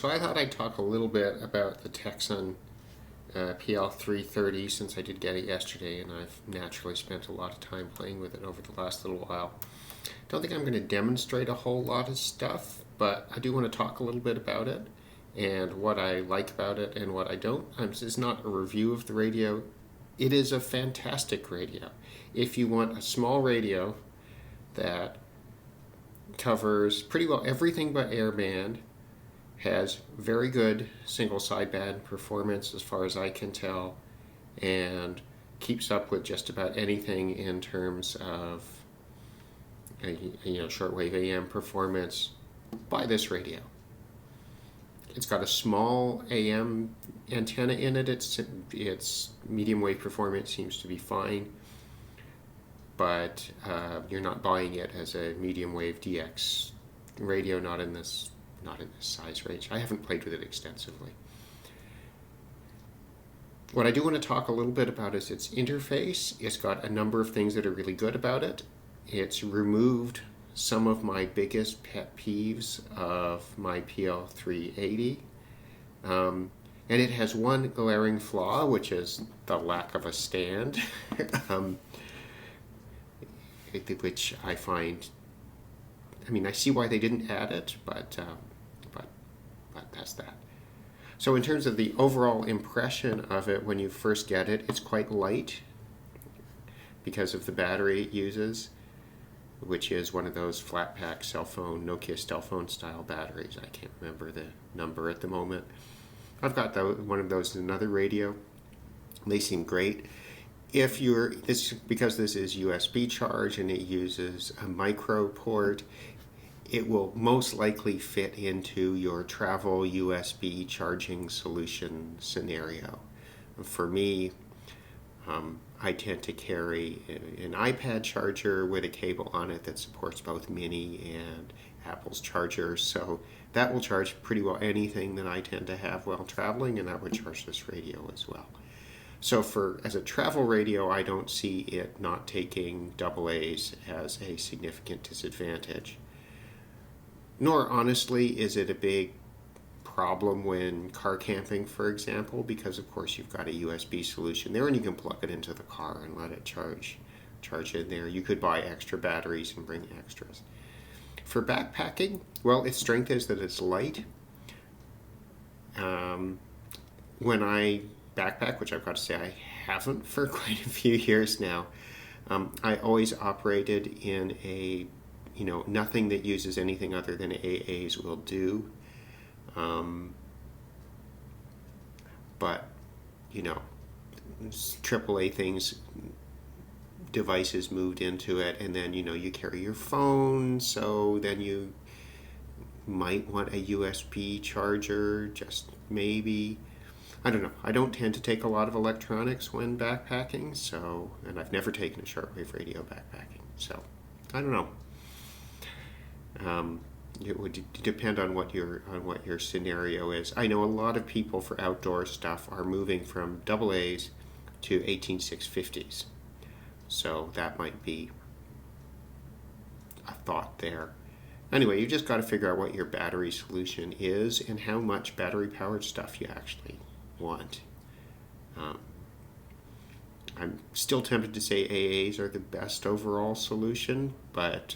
So I thought I'd talk a little bit about the Tecsun PL-330 since I did get it yesterday and I've naturally spent a lot of time playing with it over the last little while. Don't think I'm going to demonstrate a whole lot of stuff, but I do want to talk a little bit about it and what I like about it and what I don't. This is not a review of the radio. It is a fantastic radio. If you want a small radio that covers pretty well everything but airband, has very good single sideband performance as far as I can tell, and keeps up with just about anything in terms of shortwave AM performance. Buy this radio. It's got a small AM antenna in it. Its medium wave performance seems to be fine, but you're not buying it as a medium wave DX radio, not in this size range. I haven't played with it extensively. What I do want to talk a little bit about is its interface. It's got a number of things that are really good about it. It's removed some of my biggest pet peeves of my PL-380. And it has one glaring flaw, which is the lack of a stand, which I find, I see why they didn't add it, but that's that. So in terms of the overall impression of it when you first get it, it's quite light because of the battery it uses, which is one of those flat pack Nokia cell phone style batteries. I can't remember the number at the moment. I've got one of those in another radio. They seem great. Because this is USB charge and it uses a micro port, it will most likely fit into your travel USB charging solution scenario. For me, I tend to carry an iPad charger with a cable on it that supports both Mini and Apple's chargers, so that will charge pretty well anything that I tend to have while traveling, and that would charge this radio as well. So as a travel radio, I don't see it not taking AA's as a significant disadvantage. Nor, honestly, is it a big problem when car camping, for example, because of course you've got a USB solution there and you can plug it into the car and let it charge in there. You could buy extra batteries and bring extras. For backpacking, well, its strength is that it's light. When I backpack, which I've got to say I haven't for quite a few years now, I always operated in nothing that uses anything other than AA's will do. But AAA things, devices moved into it, and then you carry your phone, so then you might want a USB charger, just maybe. I don't know. I don't tend to take a lot of electronics when backpacking, and I've never taken a shortwave radio backpacking, so I don't know. It would depend on what your scenario is. I know a lot of people for outdoor stuff are moving from AA's to 18650s, so that might be a thought there. Anyway, you just got to figure out what your battery solution is and how much battery powered stuff you actually want. I'm still tempted to say AA's are the best overall solution, but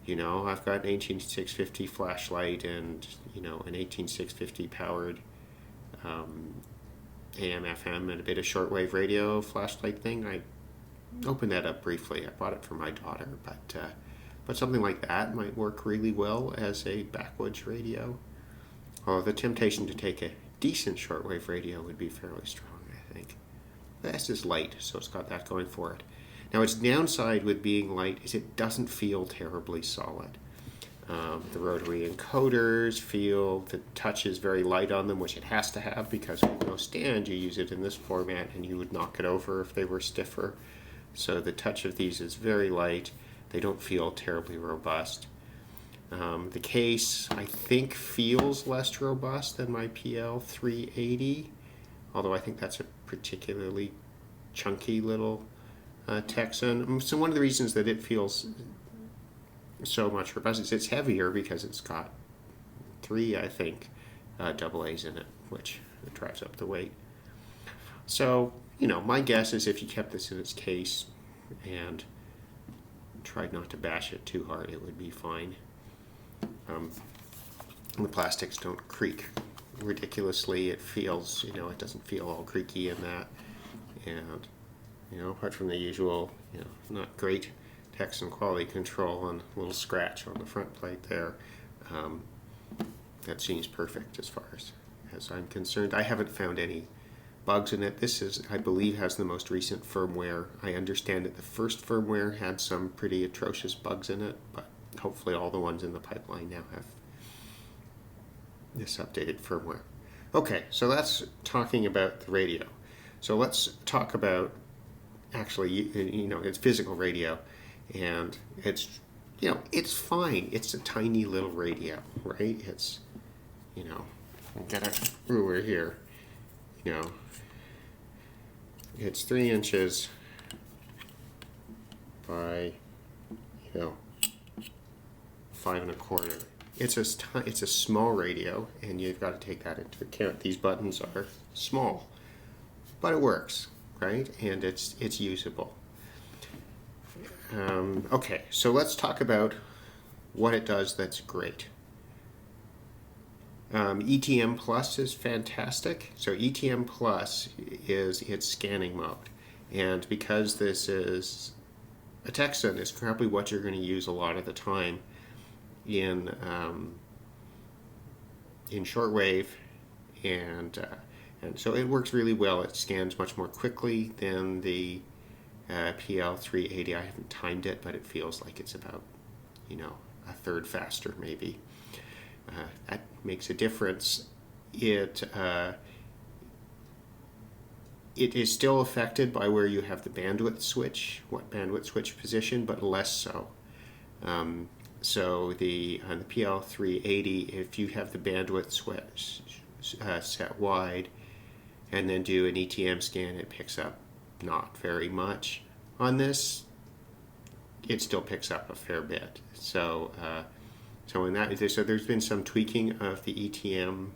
I've got an 18650 flashlight and an 18650 powered AM FM and a bit of shortwave radio flashlight thing. I opened that up briefly. I bought it for my daughter, but something like that might work really well as a backwoods radio. Although the temptation to take a decent shortwave radio would be fairly strong, I think. This is light, so it's got that going for it. Now, its downside with being light is it doesn't feel terribly solid. The rotary encoders the touch is very light on them, which it has to have because with no stand, you use it in this format and you would knock it over if they were stiffer. So the touch of these is very light. They don't feel terribly robust. The case, I think, feels less robust than my PL-380, although I think that's a particularly chunky little Tecsun. So one of the reasons that it feels so much robust is it's heavier because it's got 3, I think, AA's in it, which drives up the weight. So, my guess is if you kept this in its case and tried not to bash it too hard, it would be fine. The plastics don't creak ridiculously. It feels, it doesn't feel all creaky in that. And, apart from the usual, not great Tecsun quality control and a little scratch on the front plate there, that seems perfect as far as I'm concerned. I haven't found any bugs in it. This is, I believe, has the most recent firmware. I understand that the first firmware had some pretty atrocious bugs in it, but hopefully all the ones in the pipeline now have this updated firmware. Okay, so that's talking about the radio. So let's talk about actually, it's physical radio, and it's, it's fine. It's a tiny little radio, right? It's, I've got a ruler here, it's 3 inches by, 5 1/4. It's a small radio, and you've got to take that into account. These buttons are small, but it works, right? And it's usable. Okay, so let's talk about what it does that's great. ETM Plus is fantastic. So ETM Plus is its scanning mode, and because this is a Tecsun, it's probably what you're going to use a lot of the time in shortwave, and so it works really well. It scans much more quickly than the PL-380. I haven't timed it, but it feels like it's about a third faster maybe. That makes a difference. It is still affected by where you have the bandwidth switch, what bandwidth switch position, but less so. So on the PL-380, if you have the bandwidth switch set wide and then do an ETM scan, it picks up not very much. On this, it still picks up a fair bit. So there's been some tweaking of the ETM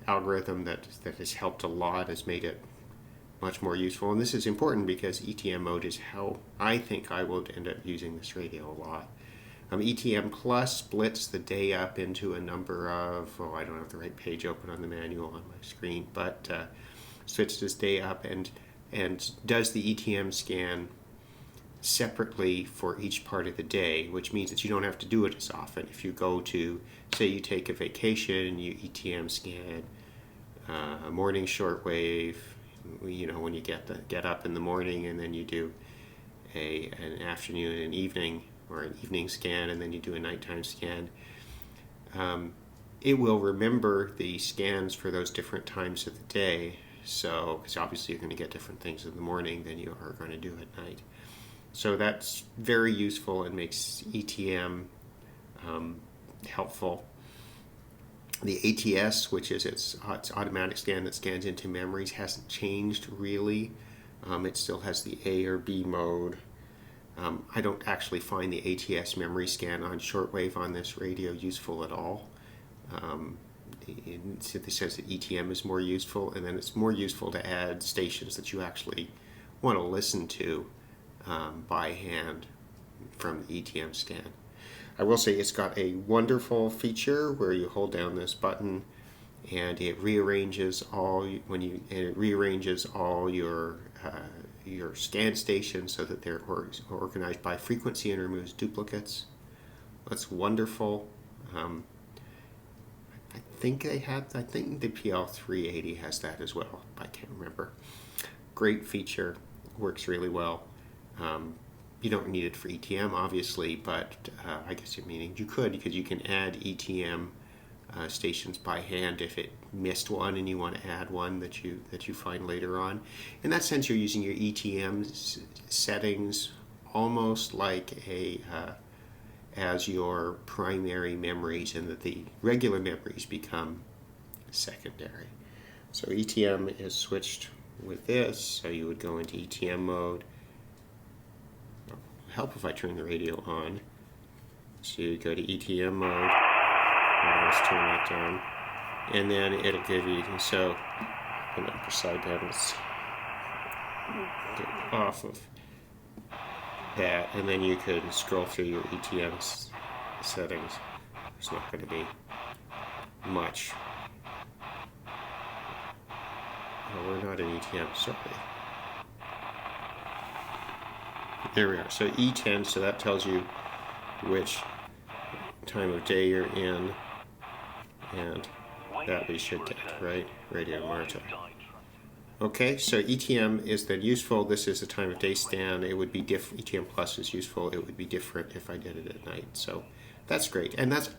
algorithm that has helped a lot, has made it much more useful. And this is important because ETM mode is how I think I will end up using this radio a lot. ETM Plus splits the day up into a number of, I don't have the right page open on the manual on my screen, but splits this day up and does the ETM scan separately for each part of the day, which means that you don't have to do it as often. If you go to, say you take a vacation, you ETM scan a morning shortwave, when you get up in the morning, and then you do an afternoon and evening, or an evening scan, and then you do a nighttime scan. It will remember the scans for those different times of the day, so because obviously you're going to get different things in the morning than you are going to do at night. So that's very useful and makes ETM helpful. The ATS, which is its automatic scan that scans into memories, hasn't changed really. It still has the A or B mode. I don't actually find the ATS memory scan on shortwave on this radio useful at all. It says that ETM is more useful, and then it's more useful to add stations that you actually want to listen to by hand from the ETM scan. I will say it's got a wonderful feature where you hold down this button and it rearranges all your scan stations so that they're organized by frequency and removes duplicates. That's wonderful. I think the PL-380 has that as well. I can't remember. Great feature, works really well. You don't need it for ETM, obviously, but I guess you could, because you can add ETM stations by hand if it missed one and you want to add one that you find later on. In that sense, you're using your ETM settings almost like as your primary memories, and that the regular memories become secondary. So ETM is switched with this, so you would go into ETM mode. It'll help if I turn the radio on. So you go to ETM mode. Let's turn that down. and then it'll give you, so an upper sideband, let's get off of that, and then you can scroll through your ETM settings. There's not going to be much. Oh, we're not in ETM, sorry. There we are. So E10, so that tells you which time of day you're in, and that we should get, right? Radio Marta. Okay, so ETM is then useful. This is the time of day scan. It would be different. ETM Plus is useful. It would be different if I did it at night. So that's great. And that's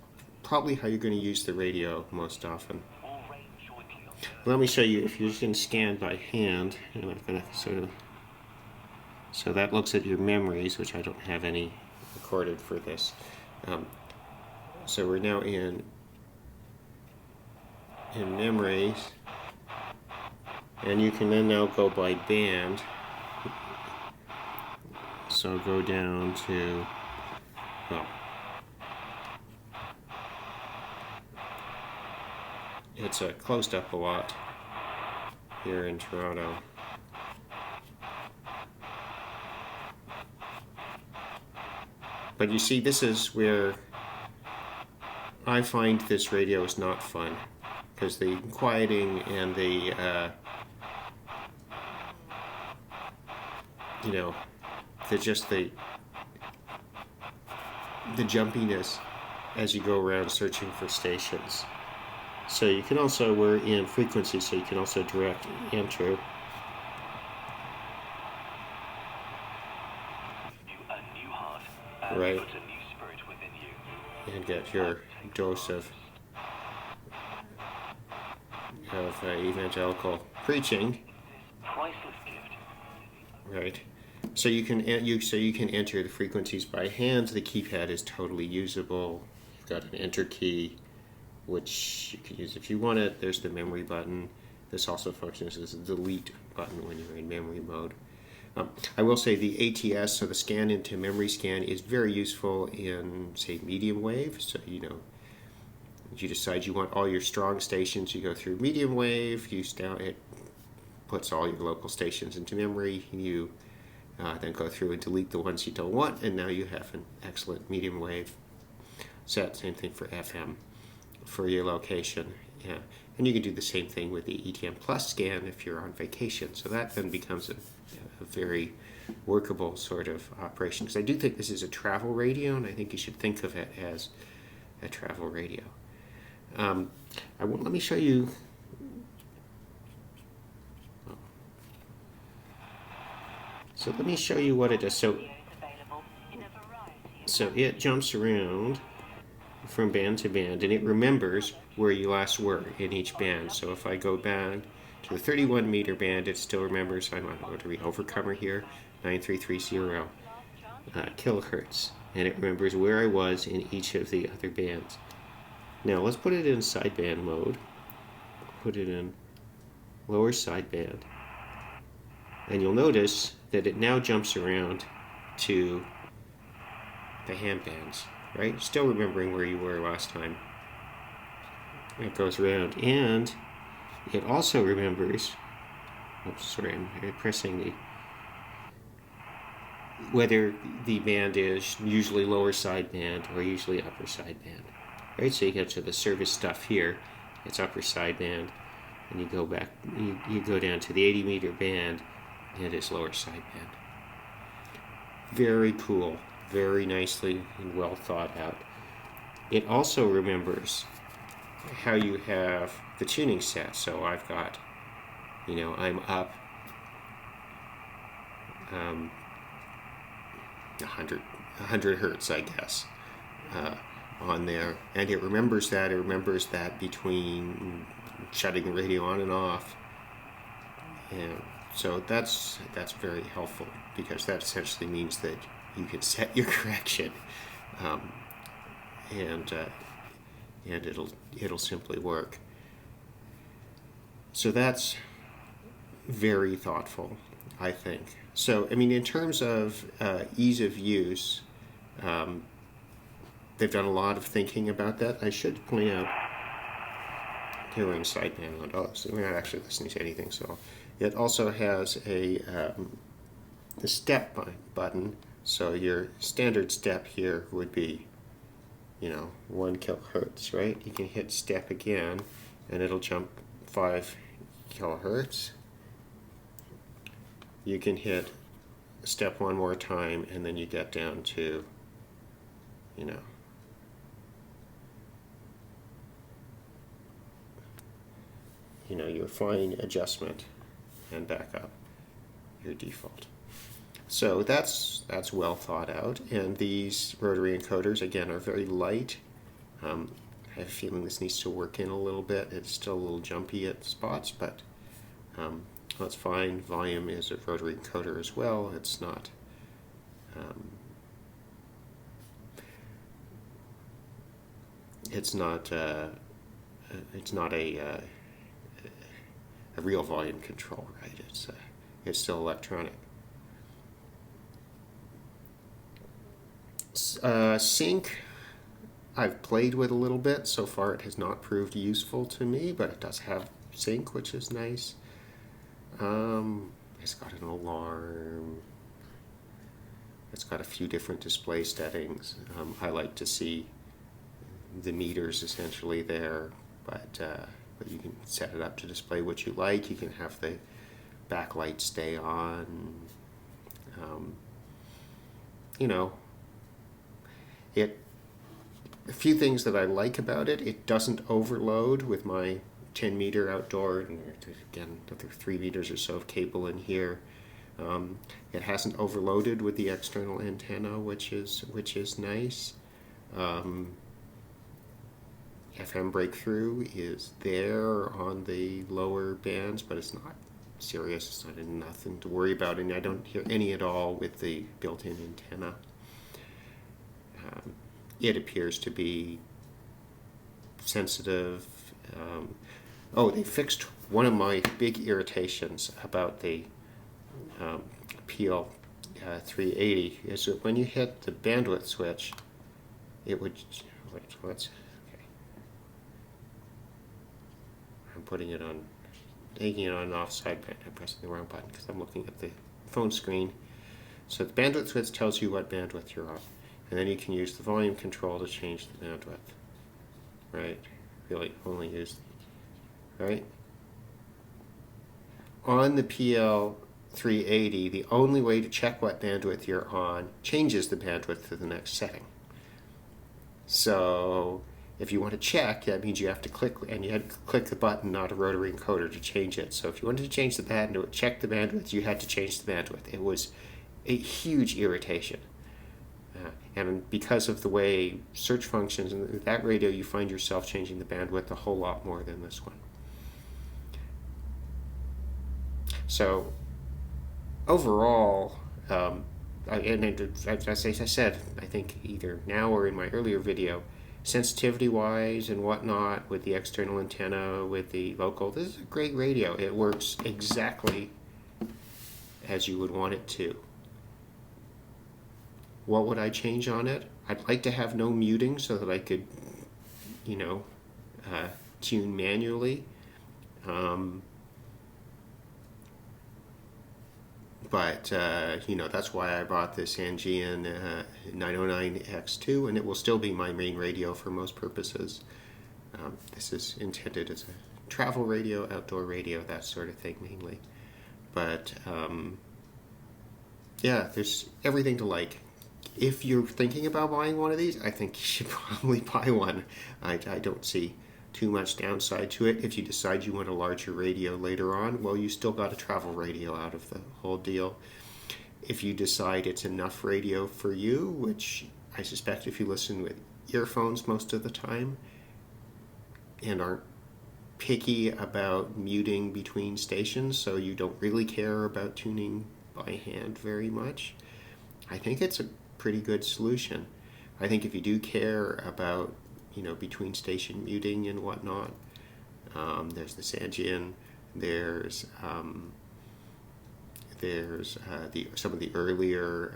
probably how you're going to use the radio most often. Let me show you, if you're just going to scan by hand, and I'm going to sort of, so that looks at your memories, which I don't have any recorded for this. So we're now in memories, and you can then now go by band. So go down to, well, it's closed up a lot here in Toronto. But you see, this is where I find this radio is not fun, because the quieting and the, you know, the jumpiness as you go around searching for stations. So you can also, we're in frequency, so you can also direct enter. Right, and get your dose of evangelical preaching. Right, so you can enter the frequencies by hand. The keypad is totally usable. You've got an enter key, which you can use if you want it. There's the memory button. This also functions as a delete button when you're in memory mode. I will say the ATS, so the scan into memory scan, is very useful in, say, medium wave. So, you know, you decide you want all your strong stations, you go through medium wave, it puts all your local stations into memory, you then go through and delete the ones you don't want, and now you have an excellent medium wave set. Same thing for FM for your location. Yeah. And you can do the same thing with the ETM Plus scan if you're on vacation. So that then becomes a very workable sort of operation. Because I do think this is a travel radio, and I think you should think of it as a travel radio. Let me show you. So let me show you what it does. So it jumps around from band to band, and it remembers where you last were in each band. So if I go back to the 31 meter band, it still remembers I'm on rotary overcomer here, 9330 kilohertz, and it remembers where I was in each of the other bands. Now let's put it in sideband mode. Put it in lower sideband, and you'll notice that it now jumps around to the hand bands. Right? Still remembering where you were last time. It goes around, and it also remembers, oops, sorry, I'm pressing whether the band is usually lower sideband or usually upper sideband. Right? So you get to the service stuff here, it's upper sideband, and you go back, you go down to the 80 meter band, and it is lower sideband. Very cool. Very nicely and well thought out. It also remembers how you have the tuning set. So I've got, you know, I'm up 100 hertz, I guess, on there, and it remembers that. It remembers that between shutting the radio on and off, and so that's very helpful, because that essentially means that you can set your correction, and it'll simply work. So that's very thoughtful, I think. So I mean, in terms of ease of use, they've done a lot of thinking about that. I should point out here we're in sideband. Oh, so we're not actually listening to anything. So it also has the step button. So your standard step here would be, 1 kilohertz, right? You can hit step again, and it'll jump 5 kilohertz. You can hit step one more time, and then you get down to, your fine adjustment, and back up your default. So that's well thought out, and these rotary encoders again are very light. I have a feeling this needs to work in a little bit. It's still a little jumpy at spots, but that's fine. Volume is a rotary encoder as well. It's not a real volume control, right? It's still electronic. Sync, I've played with a little bit. So far it has not proved useful to me, but it does have sync, which is nice. It's got an alarm. It's got a few different display settings. I like to see the meters essentially there, but you can set it up to display what you like. You can have the backlight stay on. A few things that I like about it. It doesn't overload with my 10 meter outdoor, and again, another 3 meters or so of cable in here. It hasn't overloaded with the external antenna, which is nice. FM breakthrough is there on the lower bands, but it's not serious. It's not nothing to worry about, and I don't hear any at all with the built-in antenna. It appears to be sensitive. They fixed one of my big irritations about the PL-380 is that when you hit the bandwidth switch, it would. Okay. I'm taking it on and off sideband. I'm pressing the wrong button because I'm looking at the phone screen. So the bandwidth switch tells you what bandwidth you're on, and then you can use the volume control to change the bandwidth. Right? Really only use, right? On the PL-380, the only way to check what bandwidth you're on changes the bandwidth to the next setting. So if you want to check, that means you have to click, and you had to click the button, not a rotary encoder, to change it. So if you wanted to change the bandwidth, check the bandwidth, you had to change the bandwidth. It was a huge irritation. And because of the way search functions in that radio, you find yourself changing the bandwidth a whole lot more than this one. So overall, as I said, I think either now or in my earlier video, sensitivity-wise and whatnot, with the external antenna, with the local, this is a great radio. It works exactly as you would want it to. What would I change on it? I'd like to have no muting so that I could, tune manually. But that's why I bought this Angian 909X2, and it will still be my main radio for most purposes. This is intended as a travel radio, outdoor radio, that sort of thing mainly. But there's everything to like. If you're thinking about buying one of these, I think you should probably buy one. I don't see too much downside to it. If you decide you want a larger radio later on, well, you still got a travel radio out of the whole deal. If you decide it's enough radio for you, which I suspect if you listen with earphones most of the time and aren't picky about muting between stations, so you don't really care about tuning by hand very much, I think it's a pretty good solution. I think if you do care about between station muting and whatnot, there's the Sanjian, there's some of the earlier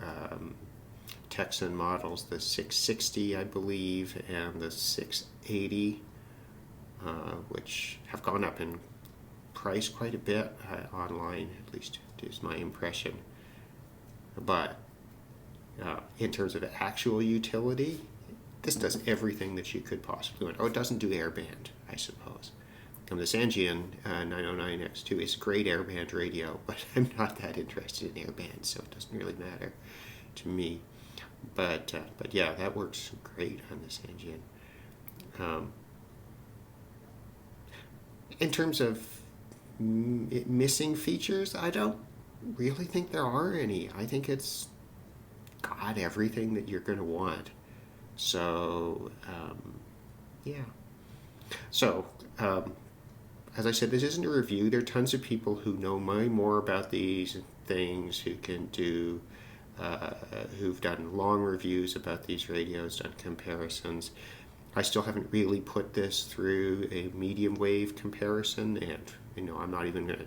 Tecsun models, the 660 I believe, and the 680. which have gone up in price quite a bit online, at least is my impression. But in terms of actual utility, this does everything that you could possibly want. Oh, it doesn't do airband, I suppose. And the Sangean 909X2 is a great airband radio, but I'm not that interested in airband, so it doesn't really matter to me. But yeah, that works great on the Sangean. In terms of missing features, I don't really think there are any. I think it's got everything that you're going to want. So, yeah. So, as I said, this isn't a review. There are tons of people who know way more about these things, who can do, who've done long reviews about these radios, done comparisons. I still haven't really put this through a medium wave comparison, and I'm not even going to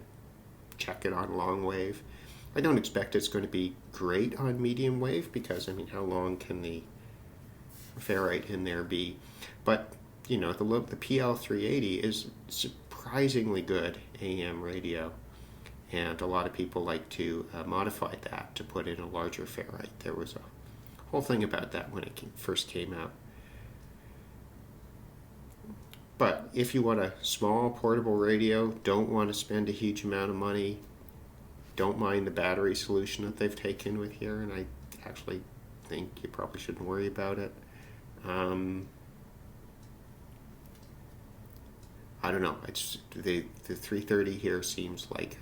check it on long wave. I don't expect it's going to be great on medium wave because, how long can the ferrite in there be? But, the PL-330 is surprisingly good AM radio, and a lot of people like to modify that to put in a larger ferrite. There was a whole thing about that when it first came out. But if you want a small portable radio, don't want to spend a huge amount of money, don't mind the battery solution that they've taken with here, and I actually think you probably shouldn't worry about it. I don't know. It's the 330 here seems like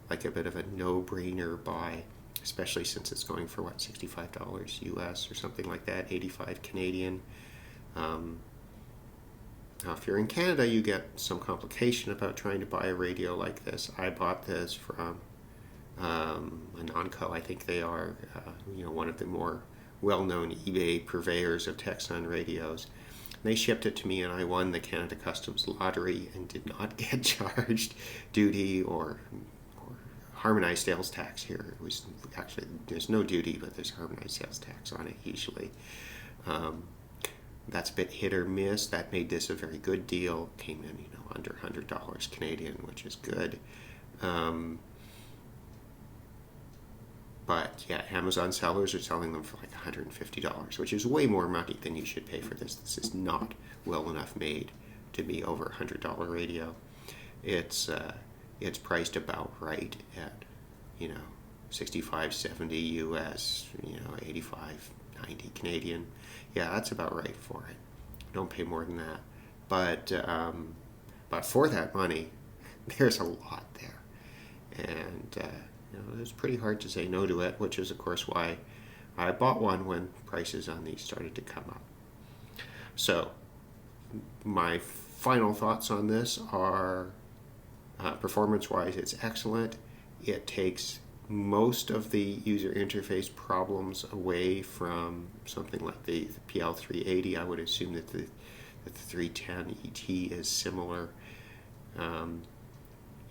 a bit of a no-brainer buy, especially since it's going for $65 US or something like that, 85 Canadian. Now, if you're in Canada, you get some complication about trying to buy a radio like this. I bought this from Anonco. I think they are, one of the more well-known eBay purveyors of Tecsun radios. They shipped it to me, and I won the Canada Customs lottery and did not get charged duty or harmonized sales tax here. It was actually, there's no duty, but there's harmonized sales tax on it usually. That's a bit hit or miss. That made this a very good deal. Came in, under $100 Canadian, which is good. But yeah, Amazon sellers are selling them for like $150, which is way more money than you should pay for this. This is not well enough made to be over a $100 radio. It's priced about right at, 65, 70 US, 85, 90 Canadian. Yeah, that's about right for it. Don't pay more than that. But for that money, there's a lot there. And, it's pretty hard to say no to it, which is, of course, why I bought one when prices on these started to come up. So, my final thoughts on this are, performance-wise, it's excellent. It takes most of the user interface problems away from something like the PL-380. I would assume that the 310 ET is similar.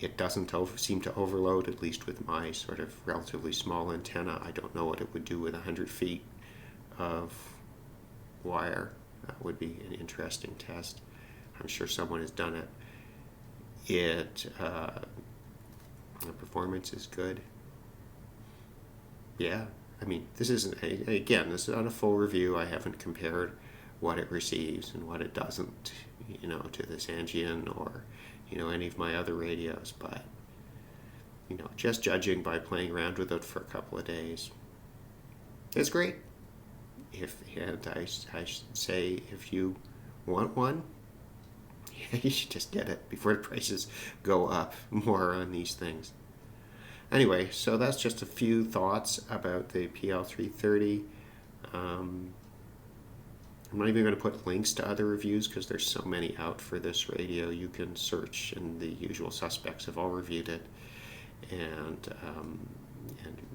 It doesn't seem to overload, at least with my sort of relatively small antenna. I don't know what it would do with 100 feet of wire. That would be an interesting test. I'm sure someone has done it. The performance is good. Yeah, this isn't, this is not a full review. I haven't compared what it receives and what it doesn't, to the Sangean or, any of my other radios. But, just judging by playing around with it for a couple of days, it's great. I should say, if you want one, you should just get it before the prices go up more on these things. Anyway, so that's just a few thoughts about the PL-330. I'm not even going to put links to other reviews because there's so many out for this radio. You can search, and the usual suspects have all reviewed it, and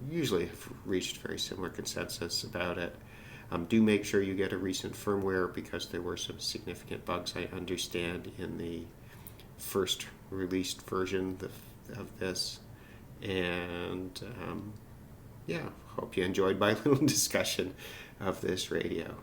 usually have reached very similar consensus about it. Do make sure you get a recent firmware because there were some significant bugs, I understand, in the first released version of this. And hope you enjoyed my little discussion of this radio.